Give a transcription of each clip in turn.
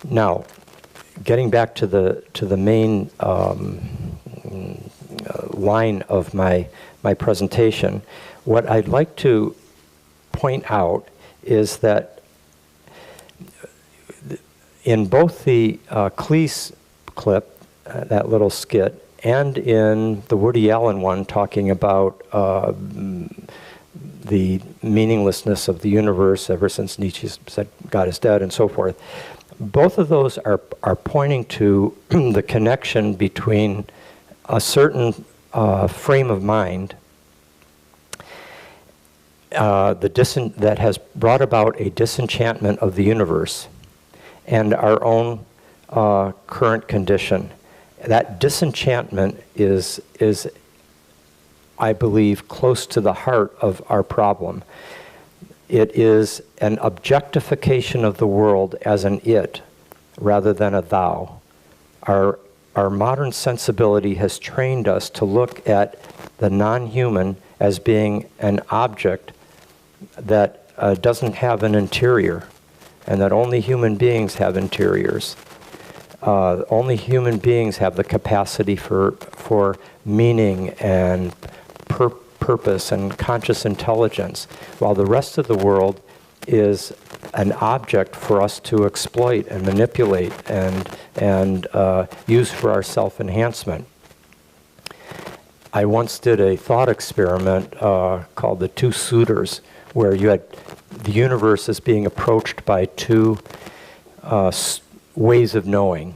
Now, getting back to the main line of my presentation, what I'd like to point out is that in both the Cleese clip, that little skit, and in the Woody Allen one talking about the meaninglessness of the universe ever since Nietzsche said God is dead and so forth, both of those are pointing to the connection between a certain frame of mind that has brought about a disenchantment of the universe and our own current condition. That disenchantment is, I believe, close to the heart of our problem. It is an objectification of the world as an it rather than a thou. Our modern sensibility has trained us to look at the non-human as being an object that doesn't have an interior, and that only human beings have interiors. Only human beings have the capacity for meaning and purpose and conscious intelligence, while the rest of the world is an object for us to exploit and manipulate and use for our self-enhancement. I once did a thought experiment called the Two Suitors, where you had the universe as being approached by two ways of knowing,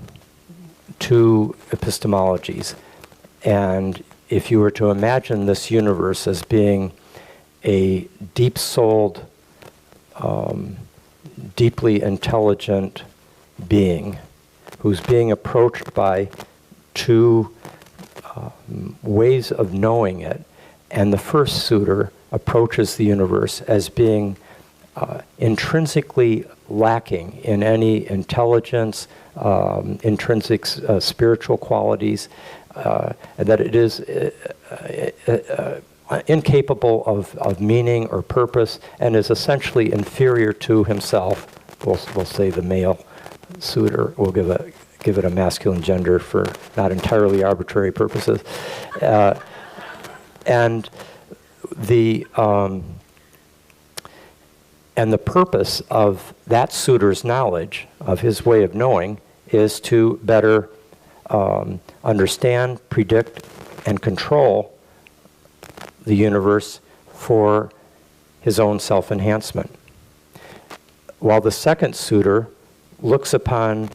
two epistemologies. And if you were to imagine this universe as being a deep-souled, deeply intelligent being who's being approached by two ways of knowing it, and the first suitor approaches the universe as being intrinsically lacking in any intelligence, intrinsic spiritual qualities, that it is incapable of meaning or purpose, and is essentially inferior to himself. We'll say the male suitor. We'll give it a masculine gender for not entirely arbitrary purposes, and the purpose of that suitor's knowledge, of his way of knowing, is to better understand, predict, and control the universe for his own self-enhancement. While the second suitor looks upon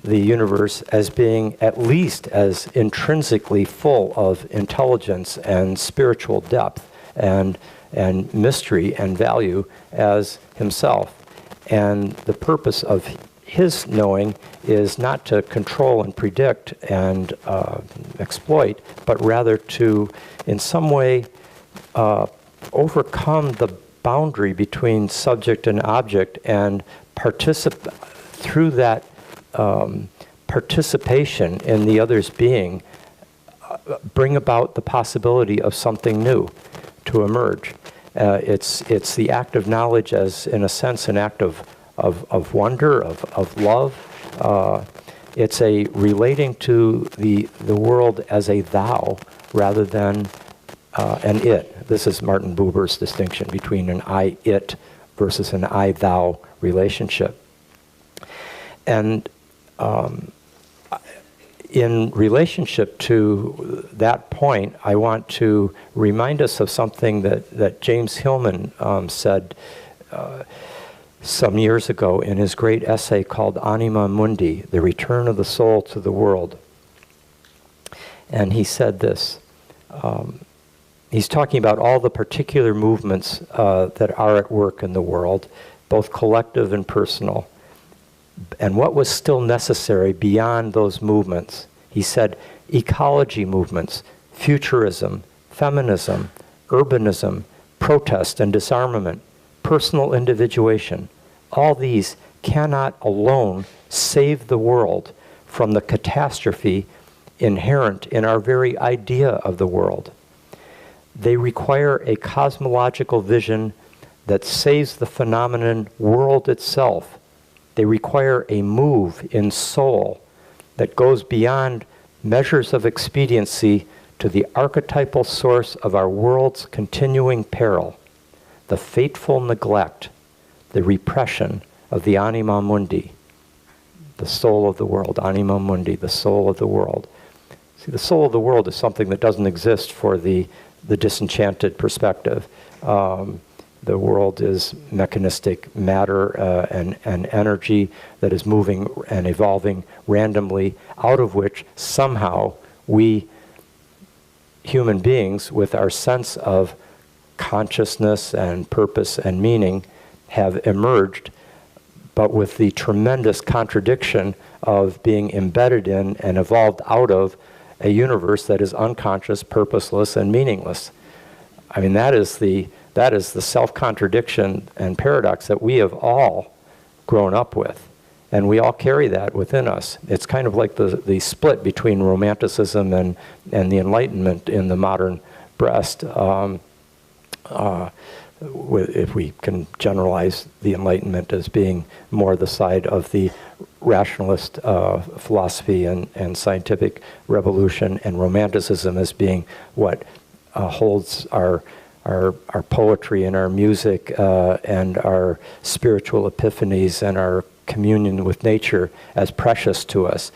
the universe as being at least as intrinsically full of intelligence and spiritual depth and mystery and value as himself. And the purpose of his knowing is not to control and predict and exploit, but rather to, in some way, overcome the boundary between subject and object, and through that participation in the other's being, bring about the possibility of something new to emerge. It's the act of knowledge as, in a sense, an act of wonder, of love. It's a relating to the world as a thou rather than an it. This is Martin Buber's distinction between an I-it versus an I-thou relationship. And in relationship to that point, I want to remind us of something that James Hillman said some years ago in his great essay called Anima Mundi, The Return of the Soul to the World. And he said this. He's talking about all the particular movements that are at work in the world, both collective and personal, and what was still necessary beyond those movements. He said ecology movements, futurism, feminism, urbanism, protest and disarmament, personal individuation, all these cannot alone save the world from the catastrophe inherent in our very idea of the world. They require a cosmological vision that saves the phenomenon world itself. They require a move in soul that goes beyond measures of expediency to the archetypal source of our world's continuing peril, the fateful neglect, the repression of the anima mundi, the soul of the world, anima mundi, the soul of the world. See, the soul of the world is something that doesn't exist for the disenchanted perspective. The world is mechanistic matter and energy that is moving and evolving randomly, out of which somehow we human beings, with our sense of consciousness and purpose and meaning, have emerged, but with the tremendous contradiction of being embedded in and evolved out of a universe that is unconscious, purposeless, and meaningless. I mean, that is the self-contradiction and paradox that we have all grown up with. And we all carry that within us. It's kind of like the split between Romanticism and the Enlightenment in the modern breast. If we can generalize the Enlightenment as being more the side of the rationalist philosophy and scientific revolution, and Romanticism as being what holds our poetry and our music and our spiritual epiphanies and our communion with nature as precious to us.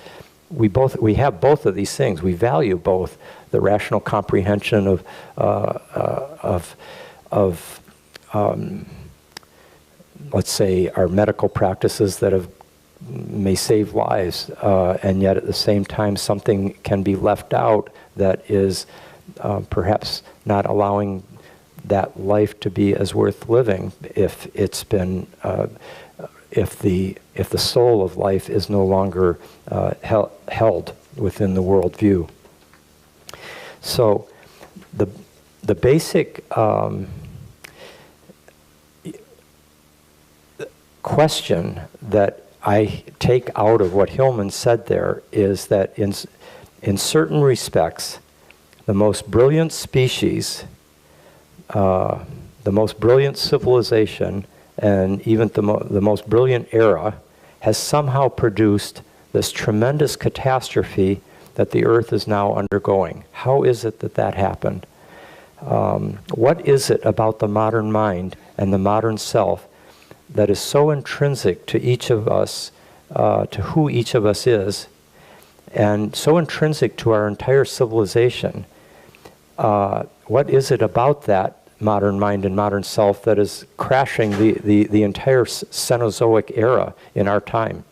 We have both of these things. We value both the rational comprehension of let's say our medical practices that may save lives, and yet at the same time something can be left out that is perhaps not allowing that life to be as worth living if it's been if the soul of life is no longer held within the worldview. So the basic question that I take out of what Hillman said there is that in certain respects, the most brilliant species, the most brilliant civilization, and even the most brilliant era has somehow produced this tremendous catastrophe that the earth is now undergoing. How is it that that happened? What is it about the modern mind and the modern self that is so intrinsic to each of us, to who each of us is, and so intrinsic to our entire civilization? What is it about that modern mind and modern self that is crashing the entire Cenozoic era in our time?